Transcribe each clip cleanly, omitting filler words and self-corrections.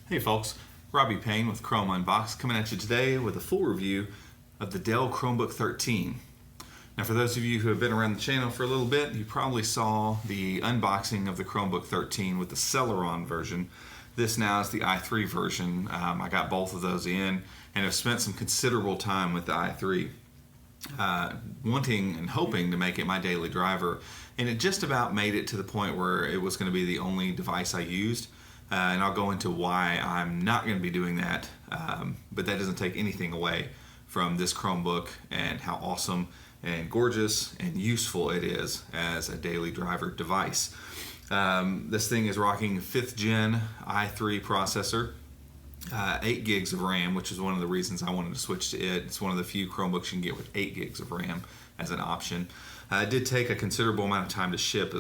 Hey folks, Robbie Payne with Chrome Unboxed coming at you today with a full review of the Dell Chromebook 13. Now for those of you who have been around the channel for a little bit, you probably saw the unboxing of the Chromebook 13 with the Celeron version. This now is the i3 version. I got both of those in and have spent some considerable time with the i3. Wanting and hoping to make it my daily driver, and it just about made it to the point where it was going to be the only device I used. And I'll go into why I'm not going to be doing that, but that doesn't take anything away from this Chromebook and how awesome and gorgeous and useful it is as a daily driver device. This thing is rocking 5th gen i3 processor, 8 gigs of RAM, which is one of the reasons I wanted to switch to it. It's one of the few Chromebooks you can get with 8 gigs of RAM as an option. It did take a considerable amount of time to ship,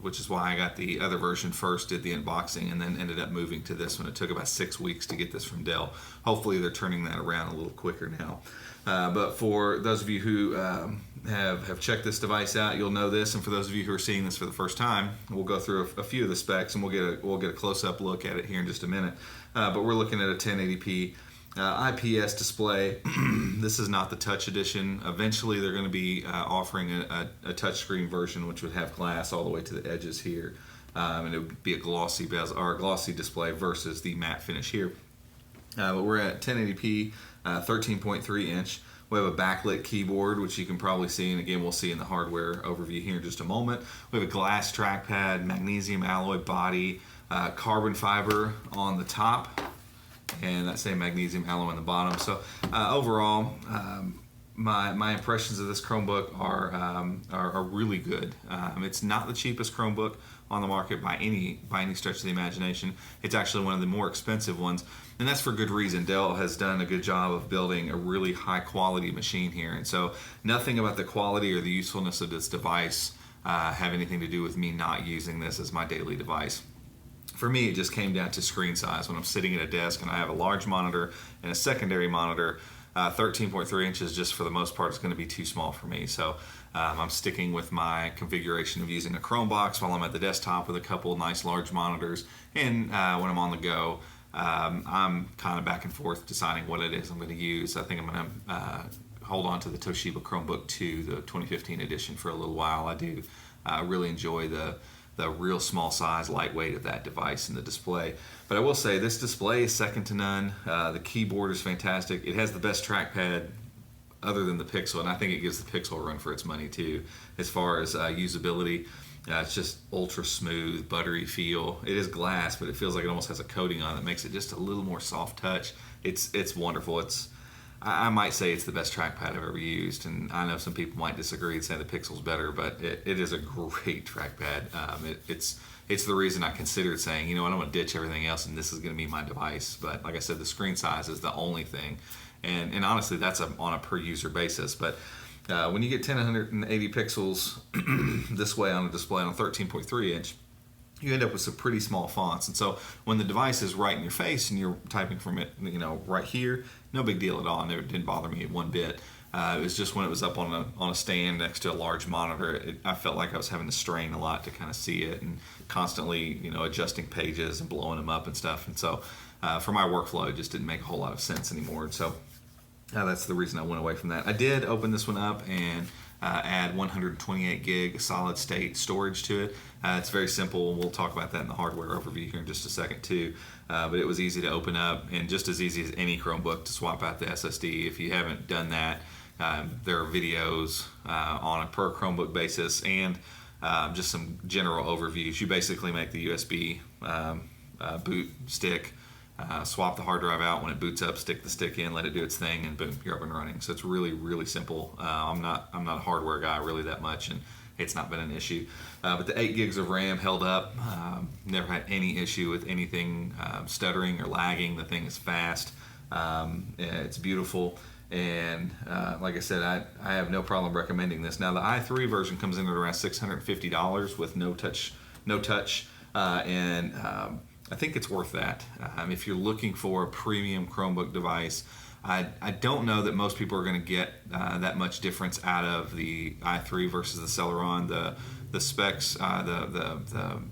which is why I got the other version first, did the unboxing, and then ended up moving to this one. It took about 6 weeks to get this from Dell. Hopefully they're turning that around a little quicker now. But for those of you who have checked this device out, you'll know this, and for those of you who are seeing this for the first time, we'll go through a few of the specs, and we'll get a close-up look at it here in just a minute. But we're looking at a 1080p IPS display. This is not the touch edition. Eventually they're going to be offering a touchscreen version, which would have glass all the way to the edges here, and it would be a glossy bezel or a glossy display versus the matte finish here. But we're at 1080p, 13.3 inch. We have a backlit keyboard, which you can probably see, and again we'll see in the hardware overview here in just a moment. We have a glass trackpad, magnesium alloy body, carbon fiber on the top, and that same magnesium alloy on the bottom. So overall, my impressions of this Chromebook are really good. It's not the cheapest Chromebook on the market by any stretch of the imagination. It's actually one of the more expensive ones, and that's for good reason. Dell has done a good job of building a really high quality machine here, and so nothing about the quality or the usefulness of this device have anything to do with me not using this as my daily device. For me, it just came down to screen size. When I'm sitting at a desk and I have a large monitor and a secondary monitor, 13.3 inches just for the most part is going to be too small for me. So I'm sticking with my configuration of using a Chromebox while I'm at the desktop with a couple of nice large monitors. And when I'm on the go, I'm kind of back and forth deciding what it is I'm going to use. I think I'm going to hold on to the Toshiba Chromebook 2, the 2015 edition, for a little while. I do really enjoy the real small size, lightweight of that device and the display. But I will say this display is second to none. The keyboard is fantastic. It has the best trackpad other than the Pixel, and I think it gives the Pixel a run for its money too. As far as usability, it's just ultra smooth, buttery feel. It is glass, but it feels like it almost has a coating on it that makes it just a little more soft touch. It's wonderful. I might say it's the best trackpad I've ever used, and I know some people might disagree and say the Pixel's better, but it is a great trackpad. It's the reason I considered saying, you know what, I'm going to ditch everything else and this is going to be my device. But like I said, the screen size is the only thing, and honestly that's on a per user basis. But when you get 1080 pixels this way on a display on a 13.3 inch, you end up with some pretty small fonts. And so when the device is right in your face and you're typing from it, right here, no big deal at all. And it didn't bother me one bit. It was just when it was up on a stand next to a large monitor, I felt like I was having to strain a lot to kind of see it, and constantly, adjusting pages and blowing them up and stuff. And so for my workflow, it just didn't make a whole lot of sense anymore. And so that's the reason I went away from that. I did open this one up and add 128 gig solid state storage to it. It's very simple. We'll talk about that in the hardware overview here in just a second too. But it was easy to open up, and just as easy as any Chromebook to swap out the SSD. If you haven't done that, there are videos on a per Chromebook basis, and just some general overviews. You basically make the USB boot stick, swap the hard drive out. When it boots up, stick the stick in, let it do its thing, and boom, you're up and running. So it's really, really simple. I'm not a hardware guy really that much, and it's not been an issue. But the 8 gigs of RAM held up. Never had any issue with anything stuttering or lagging. The thing is fast. It's beautiful. And like I said, I have no problem recommending this. Now the i3 version comes in at around $650 with no touch, and I think it's worth that. If you're looking for a premium Chromebook device, I don't know that most people are going to get that much difference out of the i3 versus the Celeron. The specs, the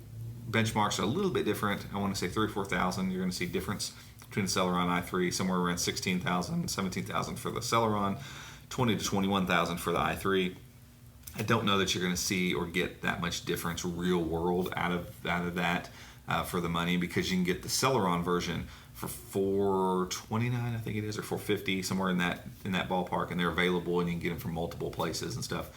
benchmarks are a little bit different. I want to say 3,000 or 4,000. You're going to see difference between the Celeron i3, somewhere around 16,000, 17,000 for the Celeron, 20 to 21,000 for the i3. I don't know that you're going to see or get that much difference real world out of that for the money, because you can get the Celeron version for $429, I think it is, or $450, somewhere in that ballpark, and they're available, and you can get them from multiple places and stuff.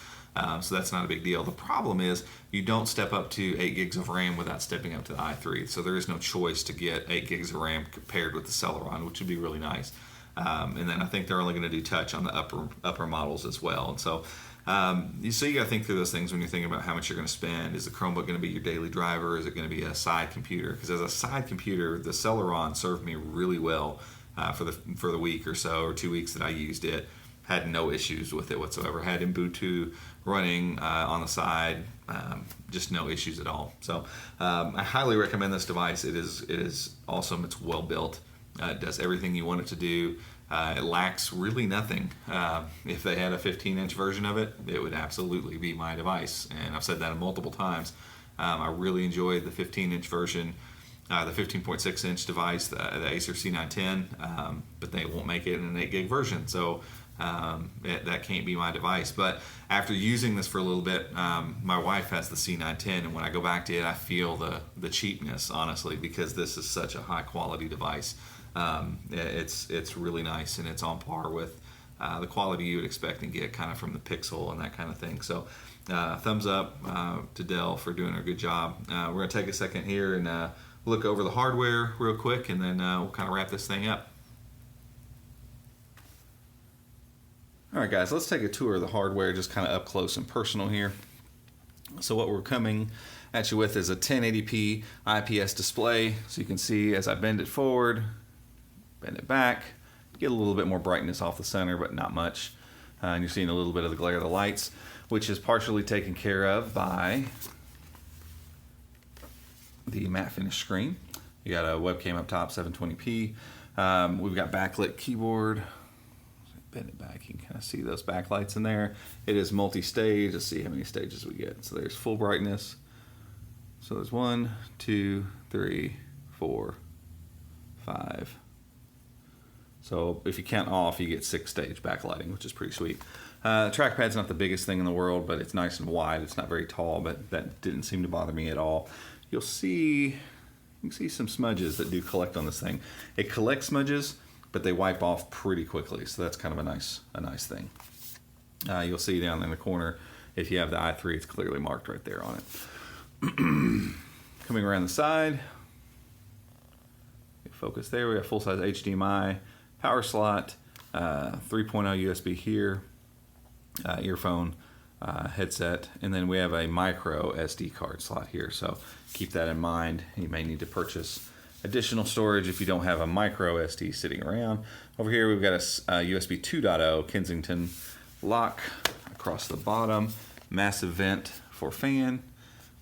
So that's not a big deal. The problem is you don't step up to 8 gigs of RAM without stepping up to the i3. So there is no choice to get 8 gigs of RAM compared with the Celeron, which would be really nice. And then I think they're only going to do touch on the upper models as well. And so you got to think through those things when you're thinking about how much you're going to spend. Is the Chromebook going to be your daily driver? Is it going to be a side computer? Because as a side computer, the Celeron served me really well for the week or so, or 2 weeks that I used it. Had no issues with it whatsoever. Had Ubuntu running on the side, just no issues at all. So I highly recommend this device. It is awesome. It's well built. It does everything you want it to do. It lacks really nothing. If they had a 15-inch version of it, it would absolutely be my device. And I've said that multiple times. I really enjoyed the 15-inch version, the 15.6-inch device, the Acer C910, but they won't make it in an 8 gig version. So that can't be my device. But after using this for a little bit, my wife has the C910, and when I go back to it, I feel the cheapness, honestly, because this is such a high quality device. It's really nice, and it's on par with the quality you would expect and get kind of from the Pixel and that kind of thing. So thumbs up to Dell for doing a good job. We're going to take a second here and look over the hardware real quick, and then we'll kind of wrap this thing up. Alright guys, let's take a tour of the hardware just kind of up close and personal here. So what we're coming at you with is a 1080p IPS display. So you can see as I bend it forward, bend it back, get a little bit more brightness off the center, but not much. And you're seeing a little bit of the glare of the lights, which is partially taken care of by the matte finish screen. You got a webcam up top, 720p. We've got backlit keyboard. Bend it back, you can kind of see those backlights in there. It is multi-stage. Let's see how many stages we get. So there's full brightness. So there's 1, 2, 3, 4, 5. So if you count off, you get 6 stage backlighting, which is pretty sweet. Trackpad's not the biggest thing in the world, but it's nice and wide. It's not very tall, but that didn't seem to bother me at all. You can see some smudges that do collect on this thing. It collects smudges, but they wipe off pretty quickly, so that's kind of a nice thing. You'll see down in the corner, if you have the i3, it's clearly marked right there on it. Coming around the side, focus there, we have full-size HDMI, power slot, 3.0 USB here, earphone, headset, and then we have a micro SD card slot here, so keep that in mind. You may need to purchase additional storage if you don't have a micro SD sitting around. Over here we've got a USB 2.0 Kensington lock across the bottom, massive vent for fan,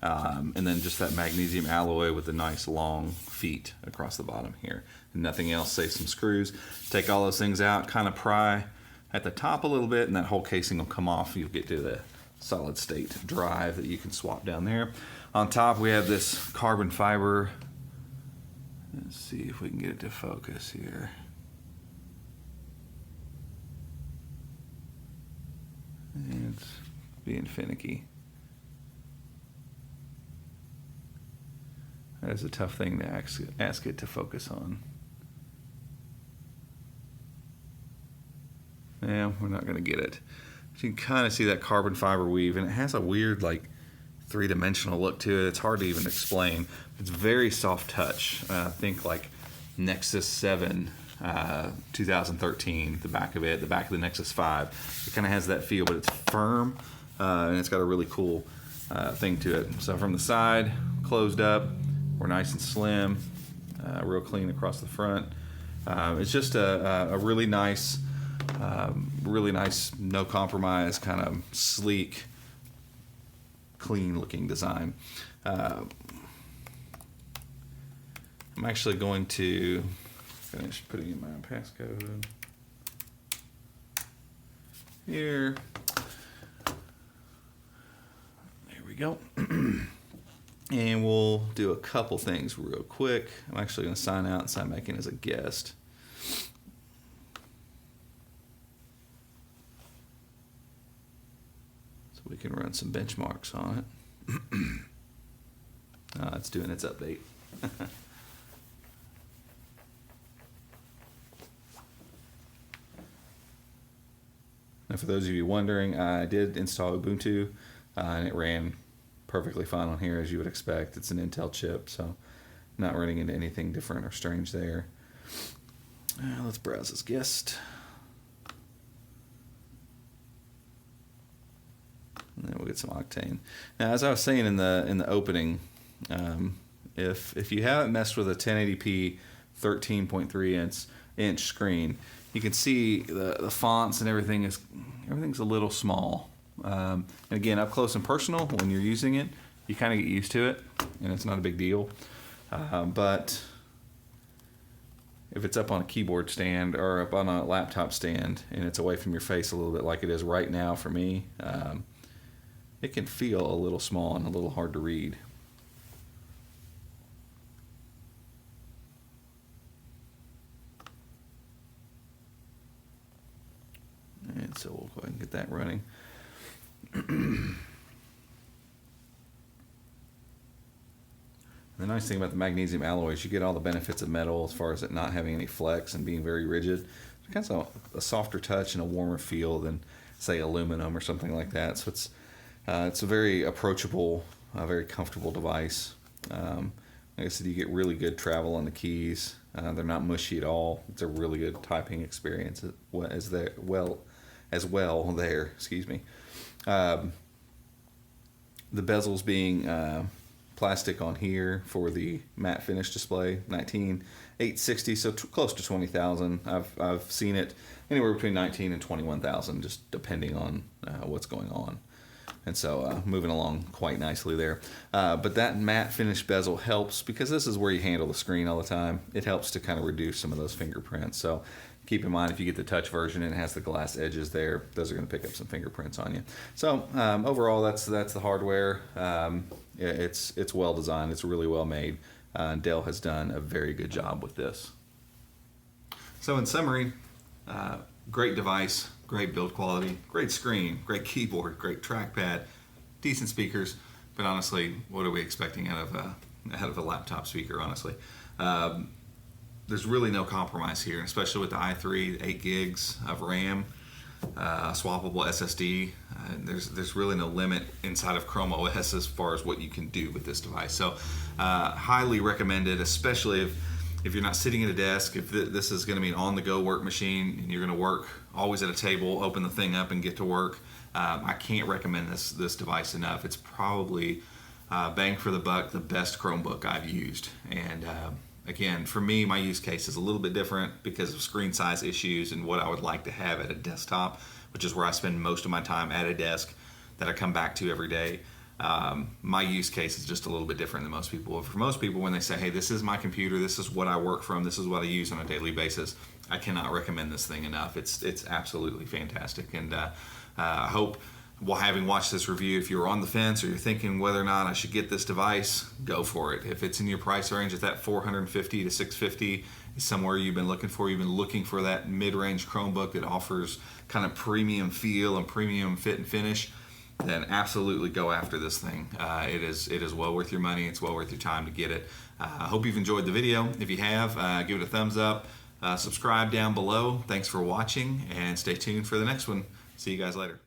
and then just that magnesium alloy with the nice long feet across the bottom here. And nothing else, save some screws. Take all those things out, kind of pry at the top a little bit, and that whole casing will come off. You'll get to the solid state drive that you can swap down there. On top we have this carbon fiber. Let's see if we can get it to focus here. It's being finicky. That is a tough thing to ask it to focus on. Yeah, we're not going to get it. But you can kind of see that carbon fiber weave, and it has a weird, like, three-dimensional look to it. It's hard to even explain. It's very soft touch. Think like Nexus 7 2013, the back of it, the back of the Nexus 5. It kind of has that feel, but it's firm, and it's got a really cool thing to it. So from the side, closed up, we're nice and slim, real clean across the front. It's just a really nice, no compromise, kind of sleek, clean looking design. I'm actually going to finish putting in my passcode here. There we go. And And we'll do a couple things real quick. I'm actually going to sign out and sign back in as a guest. So we can run some benchmarks on it. It's doing its update. Now, for those of you wondering, I did install Ubuntu, and it ran perfectly fine on here, as you would expect. It's an Intel chip, so not running into anything different or strange there. Let's browse as guest. And then we'll get some Octane. Now, as I was saying in the opening, if you haven't messed with a 1080p 13.3 inch screen, you can see the fonts and everything's a little small. And again, up close and personal, when you're using it, you kind of get used to it, and it's not a big deal. But if it's up on a keyboard stand or up on a laptop stand and it's away from your face a little bit, like it is right now for me, it can feel a little small and a little hard to read. And so we'll go ahead and get that running. The nice thing about the magnesium alloys, you get all the benefits of metal as far as it not having any flex and being very rigid. It's kind of a softer touch and a warmer feel than, say, aluminum or something like that. So it's a very approachable, very comfortable device. Like I said, you get really good travel on the keys. They're not mushy at all. It's a really good typing experience as well there. Excuse me. The bezels being plastic on here for the matte finish display, 19,860, so close to 20,000. I've seen it anywhere between 19 and 21,000, just depending on what's going on. And so moving along quite nicely there. But that matte finish bezel helps because this is where you handle the screen all the time. It helps to kind of reduce some of those fingerprints. So keep in mind, if you get the touch version and it has the glass edges there, those are going to pick up some fingerprints on you. So overall, that's the hardware. It's well designed. It's really well made. Dell has done a very good job with this. So in summary, great device, great build quality, great screen, great keyboard, great trackpad, decent speakers. But honestly, what are we expecting out of a laptop speaker? Honestly, there's really no compromise here, especially with the i3, 8 gigs of RAM, swappable SSD. There's really no limit inside of Chrome OS as far as what you can do with this device. So highly recommended, especially if you're not sitting at a desk, if this is going to be an on-the-go work machine and you're going to work always at a table, open the thing up and get to work. I can't recommend this device enough. It's probably bang for the buck, the best Chromebook I've used. And again, for me, my use case is a little bit different because of screen size issues and what I would like to have at a desktop, which is where I spend most of my time at a desk that I come back to every day. My use case is just a little bit different than most people. For most people, when they say, hey, this is my computer, this is what I work from, this is what I use on a daily basis, I cannot recommend this thing enough. It's absolutely fantastic. And I hope, while having watched this review, if you're on the fence or you're thinking whether or not I should get this device, go for it. If it's in your price range at that $450 to $650 is somewhere you've been looking for that mid-range Chromebook that offers kind of premium feel and premium fit and finish, then absolutely go after this thing. It is well worth your money. It's well worth your time to get it. I hope you've enjoyed the video. If you have, give it a thumbs up. Subscribe down below. Thanks for watching, and stay tuned for the next one. See you guys later.